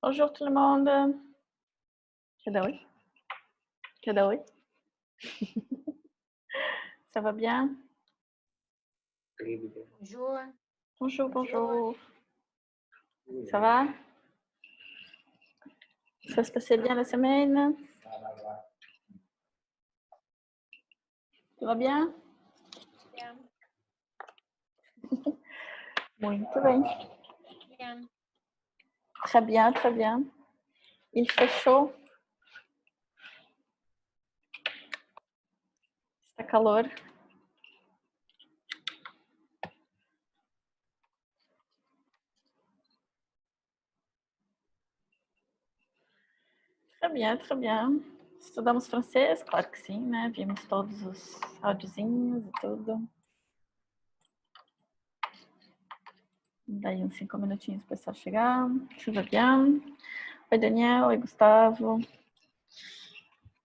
Bonjour tout le monde. Kadaoui. Kadaoui. Ça va bien? Bonjour. Bonjour, bonjour. Ça va? Ça se passait bien la semaine? Tout va bien? Bien. Muito bem. Bien. Très bien, très bien. Il fait chaud. Está calor. Très bien, très bien. Estudamos francês? Claro que sim, né? Vimos todos os áudiozinhos e tudo. Daí uns 5 minutinhos para o pessoal chegar. Tudo bem? Oi, Daniel. Oi, Gustavo.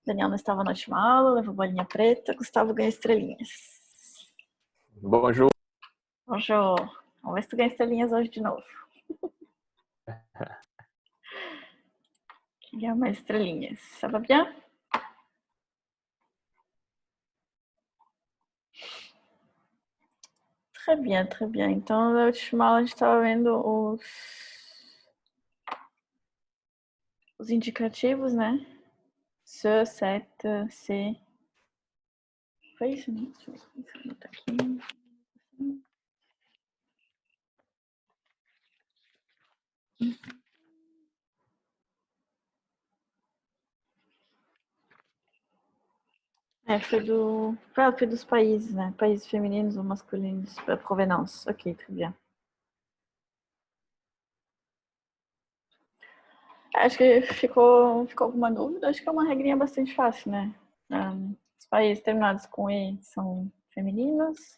Daniel não estava na última aula, levou bolinha preta. Gustavo ganha estrelinhas. Bonjour. Bonjour. Vamos ver se tu ganha estrelinhas hoje de novo. Ganha mais estrelinhas. Ça va bien? Très bien, très bien. Então, na última aula a gente estava vendo os indicativos, né? Se, cette, se. Foi isso, né? Deixa eu ver se eu botar aqui. Foi dos países, né? Países femininos ou masculinos, para provenance. Ok, très bien. Acho que ficou alguma dúvida? Acho que é uma regrinha bastante fácil, né? Os países terminados com E são femininos,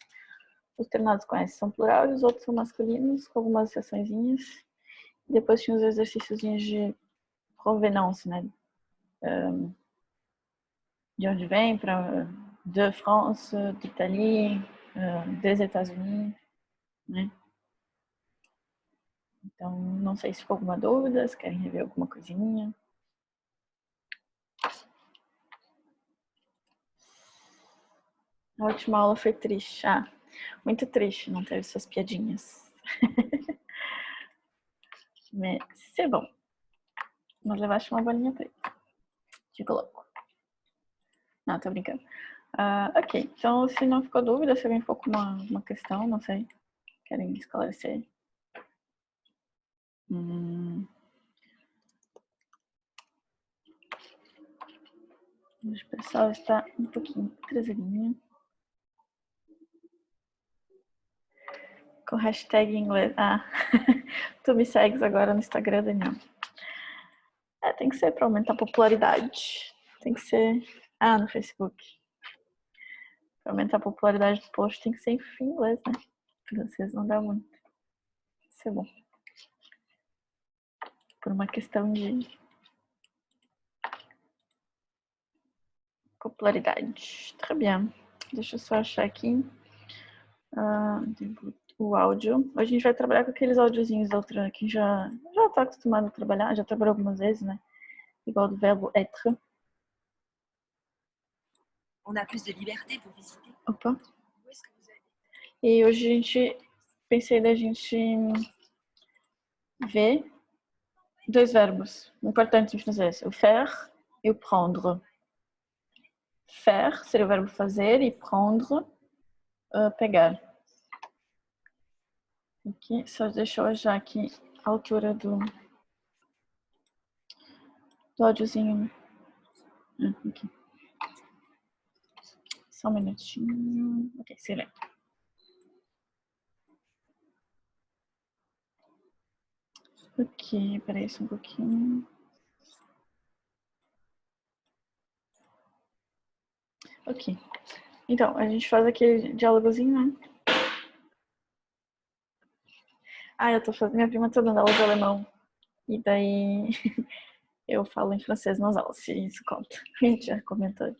os terminados com S são plural e os outros são masculinos, com algumas exceçõezinhas. Depois tinha os exercícios de provenance, né? De onde vem, para de France, d'Italie, des États-Unis, né? Então, não sei se ficou alguma dúvida, se querem rever alguma coisinha. A última aula foi triste. Muito triste não ter essas piadinhas. Mas c'est bom. Mas levaste uma bolinha preta. Fico louco. Não, tô brincando. Ok, então se não ficou dúvida, se alguém ficou com uma questão, não sei, querem esclarecer. O pessoal está um pouquinho atrasadinho. Com hashtag em inglês. Tu me segues agora no Instagram, Daniel. Tem que ser para aumentar a popularidade. Tem que ser. No Facebook. Para aumentar a popularidade do post tem que ser em inglês, né? Francês não dá muito. Isso é bom. Por uma questão de popularidade. Très bien. Deixa eu só achar aqui o áudio. Hoje a gente vai trabalhar com aqueles áudiozinhos da outra que já tá acostumado a trabalhar, já trabalhou algumas vezes, né? Igual do verbo être. On a plus de liberté pour visiter. Opa. Où est-ce que vous allez? E hoje pensei da gente ver dois verbos importantes em francês, o faire e o prendre. Faire seria o verbo fazer e prendre, pegar. Aqui, só deixa eu achar aqui a altura do áudiozinho. Aqui. Só um minutinho. Ok, silêncio. Ok, peraí só um pouquinho. Ok. Então, a gente faz aquele diálogozinho, né? Minha prima tá dando aula de alemão. E daí eu falo em francês nas aulas, se isso conta. A gente já comentou.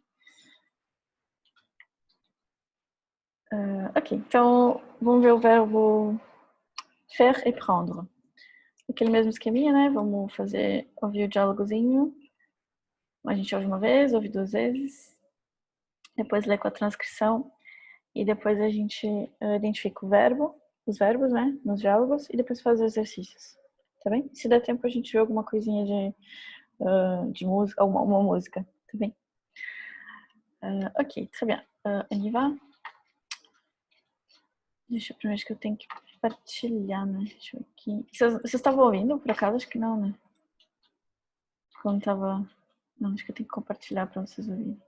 Ok, então vamos ver o verbo faire et prendre. aquele mesmo esqueminha, né? Vamos ouvir o diálogozinho. A gente ouve uma vez, ouve 2 vezes. Depois lê com a transcrição. E depois a gente identifica os verbos, né? Nos diálogos. E depois faz os exercícios. Tá bem? Se der tempo, a gente vê alguma coisinha de música, uma música. Tá bem? Ok, très bien. On y va? Deixa eu primeiro, acho que eu tenho que compartilhar, né? Deixa eu ver aqui. Vocês estavam ouvindo, por acaso? Acho que não, né? Quando tava... Não, acho que eu tenho que compartilhar para vocês ouvirem.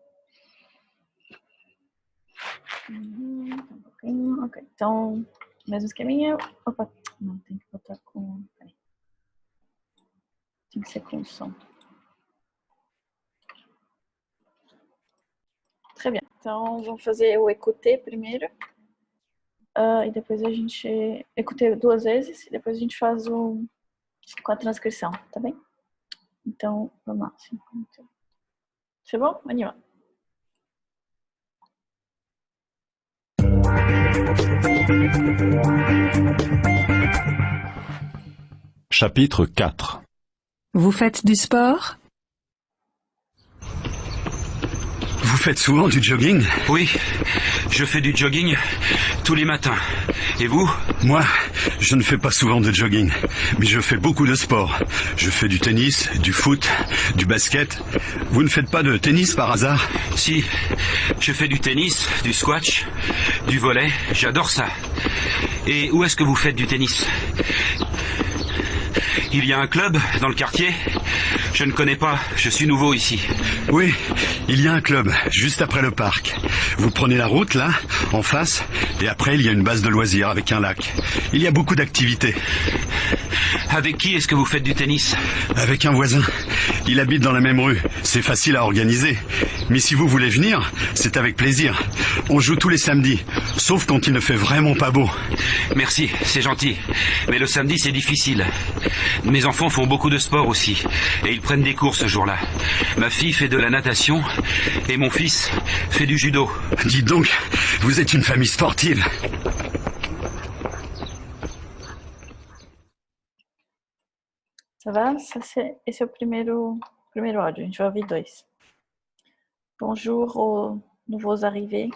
Um pouquinho. Ok, então, mesmo esqueminha. Opa, não, tem que botar com... Peraí. Tem que ser com som. Très bien. Então, vamos fazer o écouter primeiro. E depois a gente écouter 2 vezes. E depois a gente faz com a transcrição, tá bem? Então, vamos lá. C'est bon? On y va. Chapitre 4. Vous faites du sport? Vous faites souvent du jogging? Oui, je fais du jogging tous les matins. Et vous? Moi, je ne fais pas souvent de jogging, mais je fais beaucoup de sport. Je fais du tennis, du foot, du basket. Vous ne faites pas de tennis par hasard? Si, je fais du tennis, du squash, du volley, j'adore ça. Et où est-ce que vous faites du tennis? Il y a un club dans le quartier? Je ne connais pas, je suis nouveau ici. Oui, il y a un club, juste après le parc. Vous prenez la route, là, en face, et après il y a une base de loisirs avec un lac. Il y a beaucoup d'activités. Avec qui est-ce que vous faites du tennis? Avec un voisin. Il habite dans la même rue. C'est facile à organiser. Mais si vous voulez venir, c'est avec plaisir. On joue tous les samedis, sauf quand il ne fait vraiment pas beau. Merci, c'est gentil. Mais le samedi, c'est difficile. Mes enfants font beaucoup de sport aussi. Et ils prennent des cours ce jour-là. Ma fille fait de la natation et mon fils fait du judo. Dites donc, vous êtes une famille sportive. Ça va? Esse é o primeiro áudio. A gente vai ouvir 2. Bonjour aux nouveaux arrivés.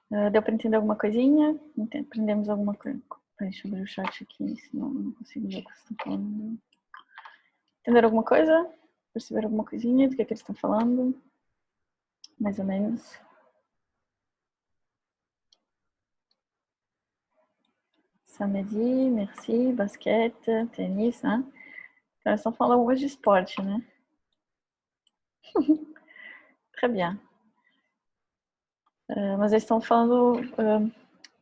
Deu para entender alguma coisinha? Aprendemos alguma coisa? Deixa eu abrir o chat aqui, senão eu não consigo ver o que vocês estão falando. Entenderam alguma coisa? Perceberam alguma coisinha do que eles estão falando? Mais ou menos. Samedi, merci, basquete, tênis, né? Então, eles estão falando alguma coisa de esporte, né? Très bien. Mas eles estão falando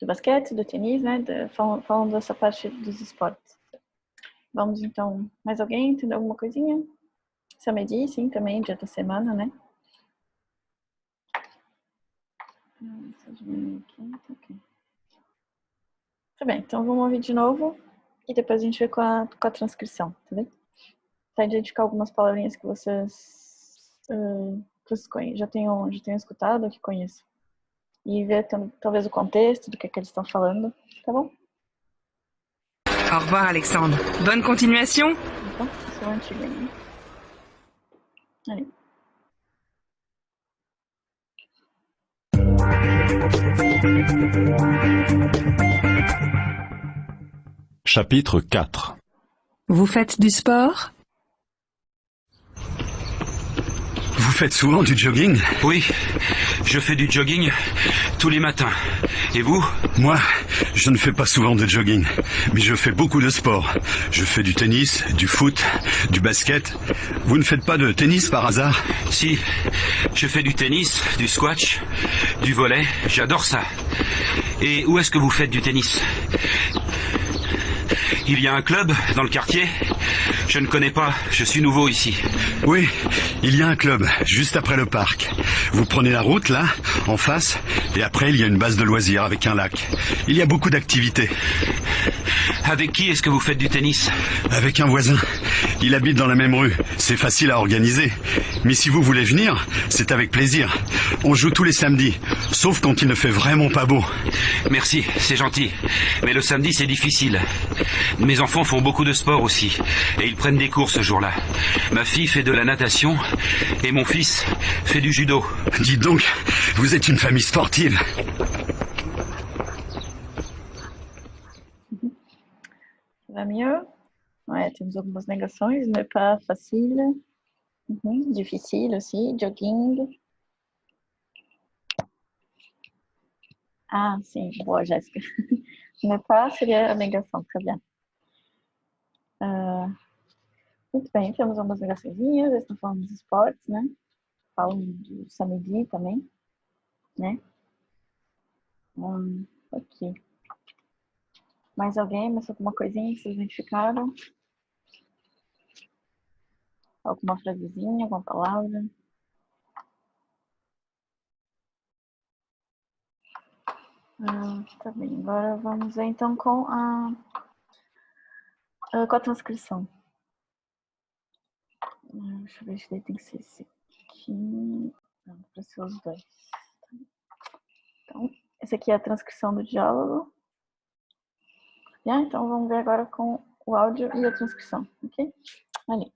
do basquete, do tênis, né? Falando dessa parte dos esportes. Vamos então, mais alguém? Entendeu alguma coisinha? Samedi, sim, também, dia da semana, né? Ok. Tá bem, então vamos ouvir de novo e depois a gente vê com a transcrição, tá bem? Tá, identificar algumas palavrinhas que vocês já tenham escutado, que conheçam. E ver talvez o contexto do que eles estão falando, tá bom? Au revoir Alexandre. Bonne continuation. Então, esse é o antigo aí. Allez. Chapitre 4. Vous faites du sport? Vous faites souvent du jogging? Oui, je fais du jogging tous les matins. Et vous? Moi, je ne fais pas souvent de jogging, mais je fais beaucoup de sport. Je fais du tennis, du foot, du basket. Vous ne faites pas de tennis par hasard? Si, je fais du tennis, du squash, du volley, j'adore ça. Et où est-ce que vous faites du tennis? Il y a un club dans le quartier? Je ne connais pas, je suis nouveau ici. Oui, il y a un club, juste après le parc. Vous prenez la route, là, en face, et après il y a une base de loisirs avec un lac. Il y a beaucoup d'activités. Avec qui est-ce que vous faites du tennis? Avec un voisin. Il habite dans la même rue. C'est facile à organiser. Mais si vous voulez venir, c'est avec plaisir. On joue tous les samedis, sauf quand il ne fait vraiment pas beau. Merci, c'est gentil. Mais le samedi, c'est difficile. Mes enfants font beaucoup de sport aussi, et ils prennent des cours ce jour-là. Ma fille fait de la natation, et mon fils fait du judo. Dites donc, vous êtes une famille sportive. Va mieux? Ouais, temos algumas negações. Ne pas facile. Difficile aussi. Jogging. Ah, sim. Boa, Jéssica. Ne pas seria a negação. Très bien. Muito bem, temos algumas negaçõezinhas. Eles estão falando dos esportes, né? Falam do samedi também, né? Ok. Mais alguém? Mais alguma coisinha que vocês identificaram? Alguma frasezinha, alguma palavra? Tá bem, agora vamos ver então com a transcrição. Deixa eu ver se daí tem que ser esse aqui. Não, para ser os dois. Então, esse aqui é a transcrição do diálogo. Então vamos ver agora com o áudio e a transcrição, ok? Ali.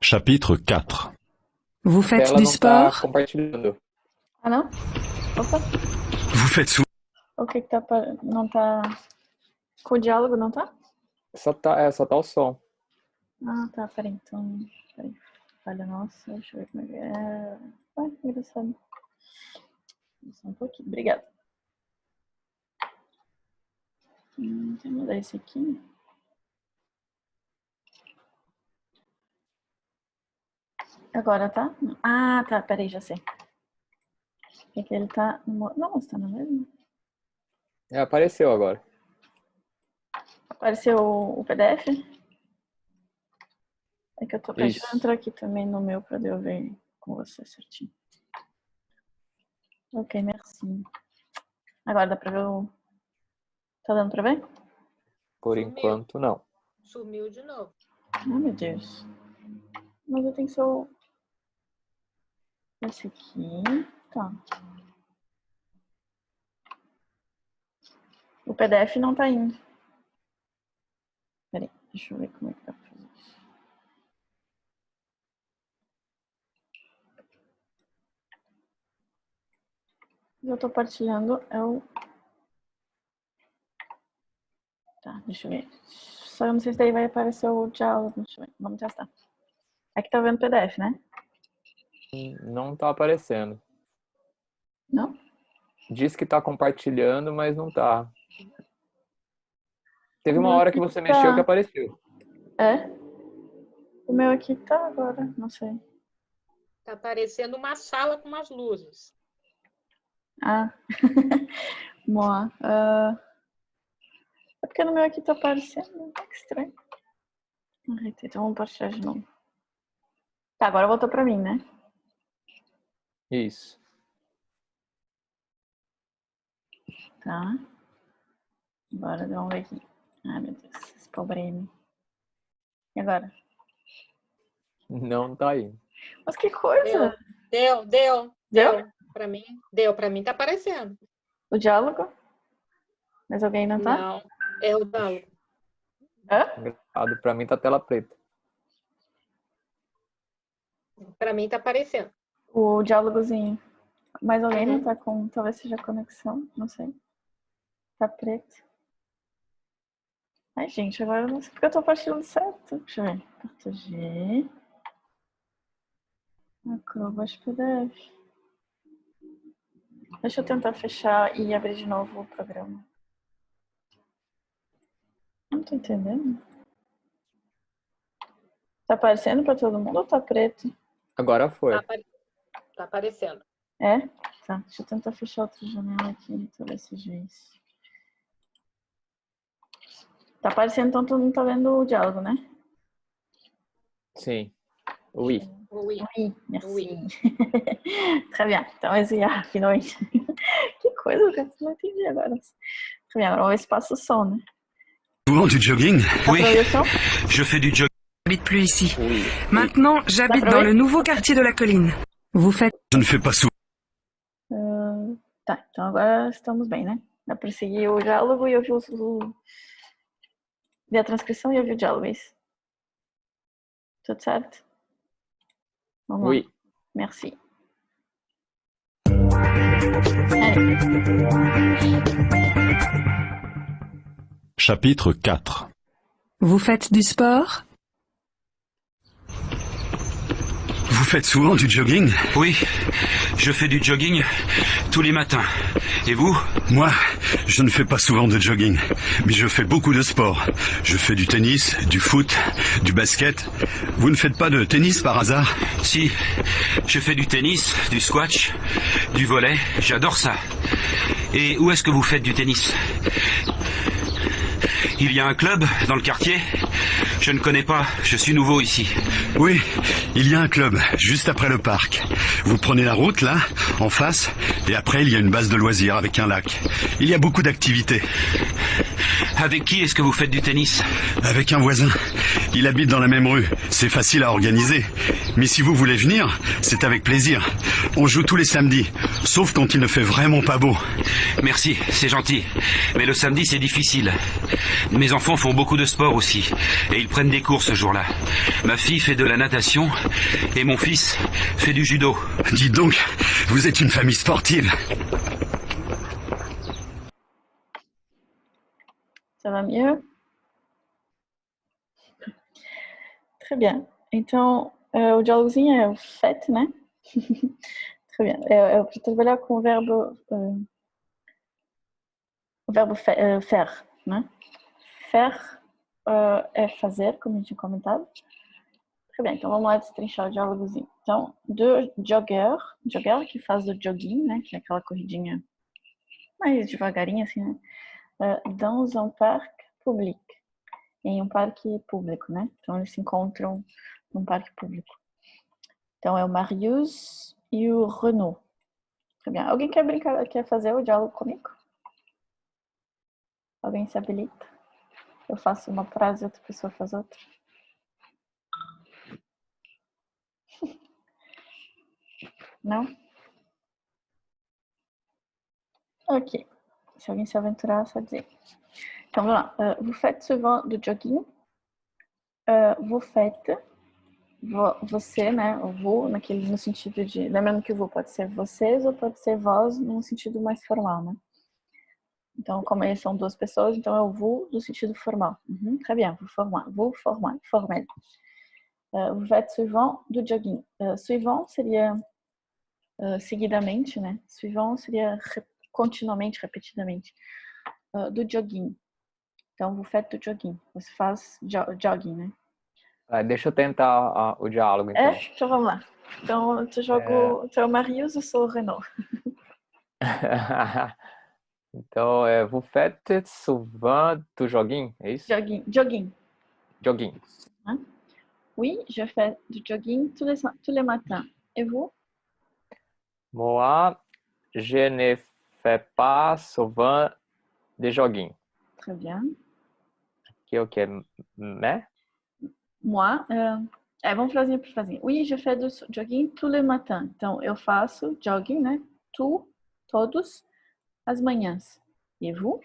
Chapitre 4. Vous faites Ela du não sport? tá compartilhando. Ah, não? Opa, Vous faites souvent... o que que tá... Não tá... Com o diálogo, não tá? Só tá o som. Ah, tá, peraí, então... Peraí. Falha nossa, deixa eu ver como é que é... Ué, engraçado. Só um pouquinho, obrigada. Deixa eu mudar esse aqui. Agora tá? Ah, tá, peraí, já sei. É que ele tá... Não, tá na mesma? Apareceu agora. Apareceu o PDF? É que eu tô... Deixa Isso. eu entrar aqui também no meu pra eu ver com você certinho. Ok, merci. Agora dá pra ver o... Tá dando pra ver? Por Sumiu. enquanto, não. Sumiu de novo. Ai, meu Deus. Mas eu tenho que ser o... Esse aqui. Tá. O PDF não tá indo. Peraí, deixa eu ver como é que dá pra fazer isso. Eu tô partilhando é o... Tá, deixa eu ver. Só eu não sei se daí vai aparecer o diálogo. Deixa eu ver. Vamos testar. Aqui tá vendo PDF, né? Não tá aparecendo. Não? Diz que tá compartilhando, mas não tá. Teve uma Meu hora que aqui você tá. mexeu que apareceu. É? O meu aqui tá agora, não sei. Tá parecendo uma sala com umas luzes. Ah. Boa. É porque no meu aqui tá aparecendo. Que estranho. Então vamos partilhar de novo. Tá, agora voltou pra mim, né? Isso. Tá. Agora vamos ver aqui. Ai, meu Deus. Esse problema. E agora? Não tá aí. Mas que coisa! Deu. Pra mim tá aparecendo. O diálogo? Mas alguém não tá? Não, é o diálogo. Hã? Engraçado, pra mim tá tela preta. Pra mim tá aparecendo. O diálogozinho. Mas alguém não tá com... Talvez seja conexão, não sei. Tá preto. Ai, gente, agora eu não sei porque eu tô partilhando certo. Deixa eu ver. Partager. Acrobat PDF. Deixa eu tentar fechar e abrir de novo o programa. Não tô entendendo. Tá aparecendo pra todo mundo ou tá preto? Agora foi. Tá aparecendo. É? Tá, deixa eu tentar fechar outra janela aqui, pra ver se já é isso. Tá aparecendo, então todo mundo tá vendo o diálogo, né? Sim. Oui. Oui. Oui, merci. Oui. Très bien. Então, esse já, finalmente. Que coisa, cara, não entendi agora. Très bien, agora vamos ver se passa o som, né? Souvent du jogging? Dá Oui, pra ouvir o som? je fais du jogging. J'habite plus ici. Oui. Maintenant, j'habite Bah, dans oui. le nouveau quartier de la colline. Vous faites Je ne fais pas souvent. Tá, então agora estamos bem, né? Dá pra seguir o diálogo e ouvir ver a transcrição e ouvir o diálogo, é isso? Tudo certo? Vamos Oui. lá. Merci. Allez. Chapitre 4. Vous faites du sport? Vous faites souvent du jogging? Oui, je fais du jogging tous les matins. Et vous? Moi, je ne fais pas souvent de jogging, mais je fais beaucoup de sport. Je fais du tennis, du foot, du basket. Vous ne faites pas de tennis par hasard? Si, je fais du tennis, du squash, du volley, j'adore ça. Et où est-ce que vous faites du tennis? Il y a un club dans le quartier? Je ne connais pas, je suis nouveau ici. Oui, il y a un club, juste après le parc. Vous prenez la route, là, en face, et après il y a une base de loisirs avec un lac. Il y a beaucoup d'activités. Avec qui est-ce que vous faites du tennis? Avec un voisin. Il habite dans la même rue. C'est facile à organiser. Mais si vous voulez venir, c'est avec plaisir. On joue tous les samedis, sauf quand il ne fait vraiment pas beau. Merci, c'est gentil. Mais le samedi, c'est difficile. Mes enfants font beaucoup de sport aussi, et ils prennent des cours ce jour-là. Ma fille fait de la natation, et mon fils fait du judo. Dites donc, vous êtes une famille sportive. Ça va mieux? Très bien. Então, o diálogozinho é o fait, né? Très bien. Eu vou trabalhar com o verbo faire, né? Faire é fazer, como a gente tinha comentado. Très bien. Então, vamos lá destrinchar o diálogozinho. Então, de jogger que faz o jogging, né? Que é aquela corridinha mais devagarinho, assim, né? Dans un parc public. Em um parque público, né? Então, eles se encontram num parque público. Então, é o Marius e o Renaud. Très bien. Alguém quer brincar, quer fazer o diálogo comigo? Alguém se habilita? Eu faço uma frase e outra pessoa faz outra. Não? Ok. Se alguém se aventurar, só dizer. Então, vamos lá. Vous faites souvent do jogging. Vous faites. Você, né? O vous, no sentido de... Lembrando que o vous pode ser vocês ou pode ser vós, num sentido mais formal, né? Então, como eles são duas pessoas, então é o vous do sentido formal. Très bien. Vous formel. Vous faites souvent do jogging. Suivant seria seguidamente, né? Suivant seria continuamente, repetidamente. Do jogging. Então, vous faites do jogging. Você faz jogging, né? Deixa eu tentar o diálogo, então. Então vamos lá. Então, tu é o Marius, eu sou o Renaud. Então, vous faites souvent du jogging, é isso? Jogging. Jogging. Oui, je fais du jogging tous les matins. Et vous? Moi, je ne fais pas souvent de jogging. Très bien. Que o que? Mais? Moi, vamos frasinha por frasinha. Oui, je fais du jogging tous les matins. Então, eu faço jogging, né? Todos as manhãs. E vous?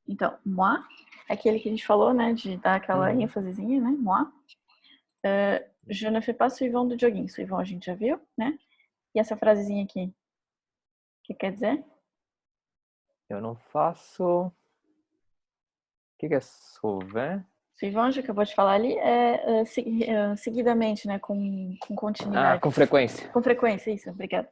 Então, moi, aquele que a gente falou, né? De dar aquela ênfasezinha, né? Moi. Je ne fais pas suivant do jogging. Suivant a gente já viu, né? E essa frasezinha aqui? O que quer dizer? Eu não faço... O que é souvent? Suivant, já acabou de falar ali, seguidamente, né? Com continuidade. Com frequência. Com frequência, isso, obrigada.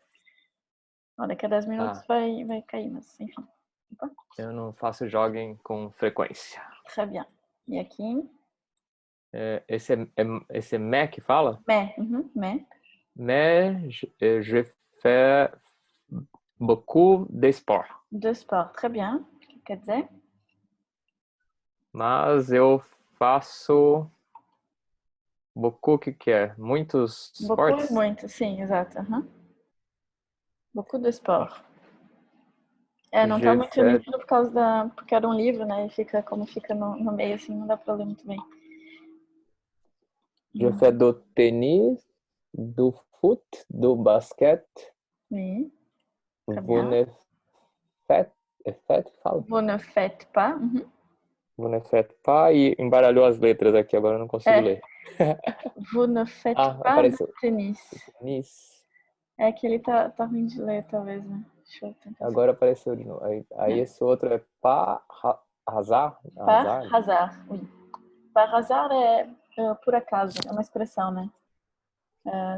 Daqui a 10 minutos vai cair, mas enfim. Opa. Eu não faço jogging com frequência. Très bien. E aqui? Esse é mais que fala? Mais. Mais je fais beaucoup de sport. De sport. Très bien. O que quer dizer? Mas eu faço beaucoup, o que é? Muitos Beaucoup é esportes? muito, sim, exato. Aham. Beaucoup de sport. É, não tá Je muito fais, nítido por causa porque era um livro, né? E fica como fica no meio, assim, não dá pra ler muito bem. je fais do tênis, do foot, do basquete. Oui. Très Vous bien. ne fala? Vous ne faites pas. Uhum. Vous ne faites pas e embaralhou as letras aqui, agora eu não consigo É. ler. Vous ne faites Ah, pas de apareceu. tennis. Tênis. É que ele tá ruim de ler, talvez, né? Deixa eu tentar. Agora apareceu de novo. Aí esse outro é par hasard? Par Hasard? hasard, oui. Par hasard é por acaso, é uma expressão, né?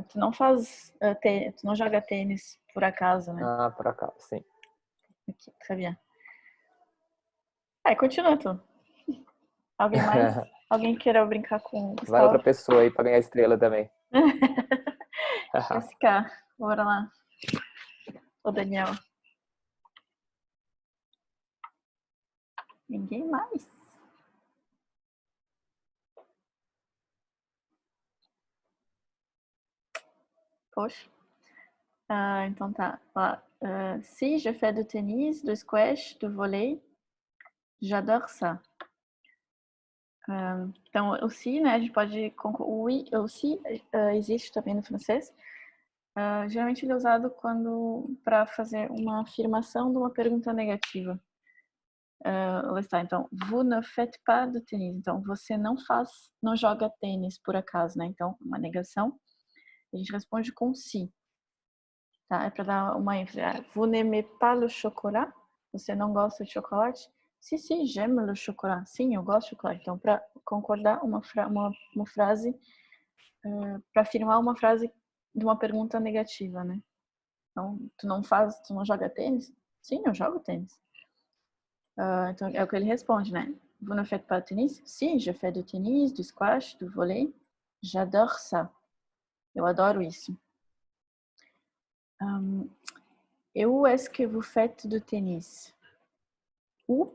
Tu não faz, tu não joga tênis por acaso, né? Ah, por acaso, sim. Aqui, très bien. Aí, continua tu. Alguém mais? Alguém queira brincar com o Vai outra Gustavo? pessoa aí pra ganhar estrela também. Jessica, bora lá. O Daniel. Ninguém mais. Poxa. Então tá. Ó, si, je fais du tennis, du squash, du volley. J'adore ça. Então, o si, né, a gente pode concluir. O si existe também no francês. Geralmente ele é usado para fazer uma afirmação de uma pergunta negativa. Lá está, então, vous ne faites pas de tennis. Então, você não joga tênis por acaso, né? Então, uma negação. A gente responde com si. Tá? É para dar uma ênfase. Vous n'aimez pas le chocolat? Você não gosta de chocolate? Si, si, j'aime le chocolat. Sim, eu gosto de chocolate. Então, para concordar uma frase, para afirmar uma frase de uma pergunta negativa, né? Então, tu não joga tênis? Sim, eu jogo tênis. Então, é o que ele responde, né? Vous ne faites pas de tennis? Si, je fais du tennis, du squash, du volley. J'adore ça. Eu adoro isso. Et où est-ce que vous faites du tennis? Où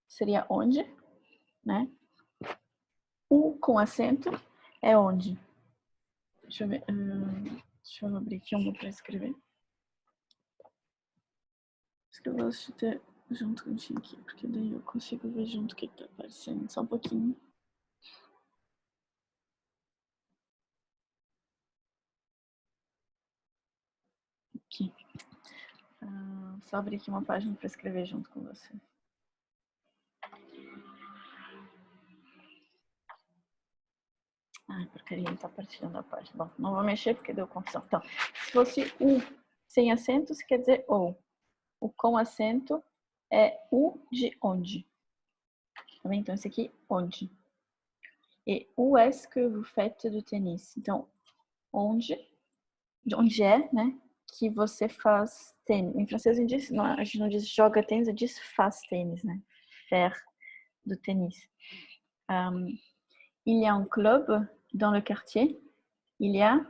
seria onde, né? Où com acento é onde. Deixa eu ver. Deixa eu abrir aqui uma para escrever. Escrever junto com o aqui, porque daí eu consigo ver junto o que está aparecendo. Só um pouquinho. Aqui. Só abrir aqui uma página para escrever junto com você. Ai, porcaria, ele tá partilhando a página. Bom, não vou mexer porque deu confusão. Então, se fosse o sem acento, isso quer dizer ou. O com acento é o de onde. Tá bem? Então, esse aqui, onde. E où est-ce que vous faites du tennis? Então, onde é, né, que você faz tênis. Em francês, a gente não diz joga tênis, a gente diz faz tênis, né? Faire do tênis. Il y a un club dans le quartier. Il y a,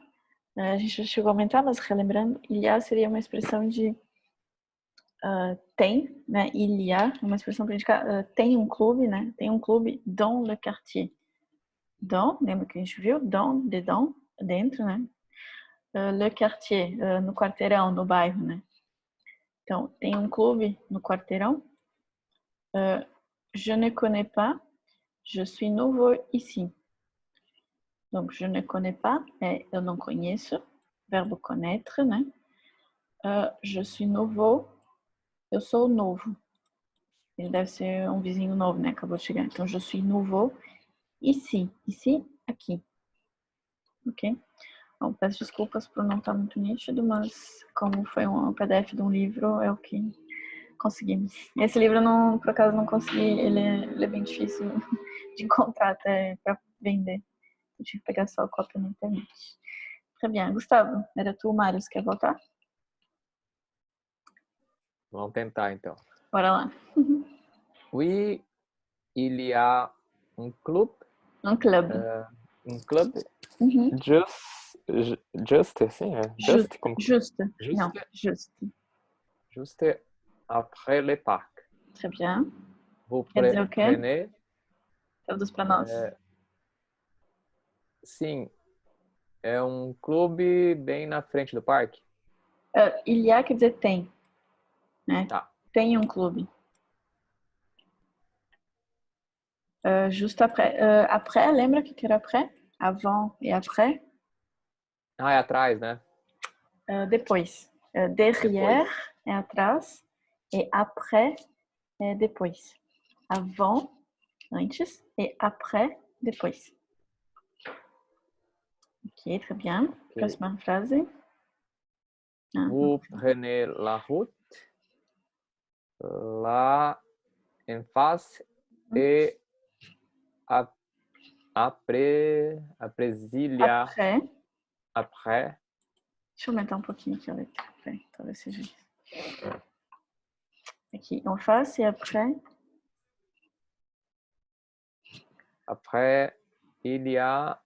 a gente já chegou a aumentar, mas relembrando, il y a seria uma expressão de tem, né? Il y a, uma expressão para indicar tem um clube, né? Tem um clube dans le quartier. Dans, lembra que a gente viu? Dans, dedans, dentro, né? Le quartier, no quarteirão, no bairro, né? Então, tem um clube no quarteirão. Je ne connais pas, je suis nouveau ici. Donc, je ne connais pas, eu não conheço, verbo connaître, né? Je suis nouveau, eu sou novo. Ele deve ser um vizinho novo, né? Acabou de chegar. Então, je suis nouveau ici. Ici, aqui. Ok? Bom, peço desculpas por não estar muito nítido, mas como foi um PDF de um livro, é o que conseguimos. Esse livro, não, por acaso, não consegui, ele é bem difícil de encontrar até para vender. Eu tive que pegar só a cópia na internet. Tá bem, Gustavo, era tu, Mário, você quer voltar? Vamos tentar, então. Bora lá. Oui, il y a un club. Um clube. Un club. Uhum. Juste, sim, é. Juste, como... Juste. Juste. Non, juste. Juste après le parc. Très bien. Vous Quer dizer o quê? prenez... Traduz para nós. Sim, é um clube bem na frente do parque. Il y a quer dizer tem. Né? Tá. Tem um clube. Juste après. Après, lembra o que era après? Avant e après? Ah, é atrás, né? Depois. Derrière é atrás e après é depois. Avant, antes, e après, depois. Ok, très bien. Próxima frase. Vous prenez la route là en face et après il y a après. Deixa eu aumentar um pouquinho aqui a letra. Peraí, talvez seja isso. Aqui, en face e après. Après, il y a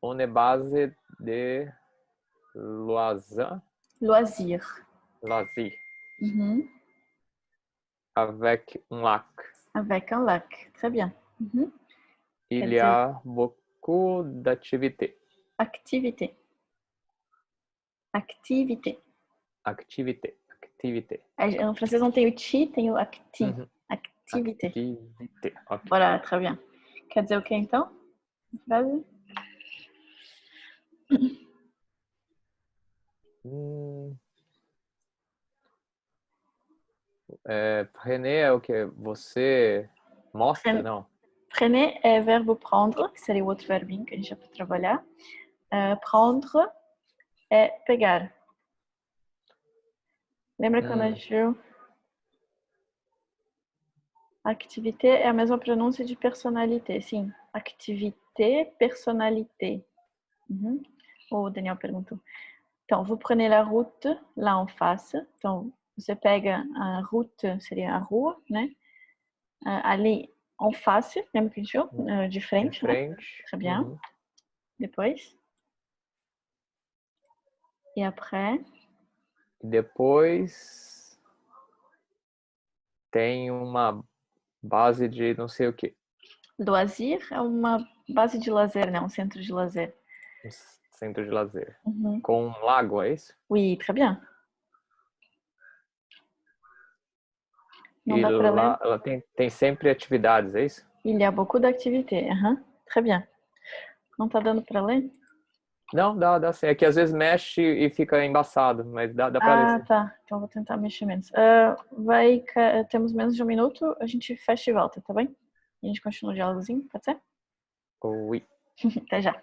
une base de loisirs. Loisir. Loisir. Uhum. Avec un lac. Avec un lac. Très bien. Uhum. Il y a beaucoup d'activités. Activité. Activité. Activité. Activité. En francês não tem o ti, tem o acti. Activité. Activité. Okay. Voilà, très bien. Quer dizer o que então? Frase? Prenez é o que? Você mostra? Não. Prenez é verbo prendre, que seria o outro verbinho que a gente já pode trabalhar. Prendre é pegar. Lembra quando a gente viu? Activité é a mesma pronúncia de personnalité, sim. Activité, personnalité. Uhum. O Daniel perguntou. Então, vous prenez la route lá en face. Então, você pega a route, seria a rua, né? Ali en face, lembra que a gente viu? De frente, né? Très bien. Depois. E après. Depois tem uma base de não sei o que. Loisir é uma base de lazer, né? Um centro de lazer. Um centro de lazer. Uhum. Com um lago, é isso? Oui, très bien. Não e dá para lá ler? ela tem sempre atividades, é isso? Il y a beaucoup d'activités. Très bien. Não tá dando para ler? Não, dá sim. É que às vezes mexe e fica embaçado, mas dá pra ler sim. Tá. Então vou tentar mexer menos. Temos menos de um minuto, a gente fecha e volta, tá bem? E a gente continua o diálogozinho, pode ser? Oui. Até já.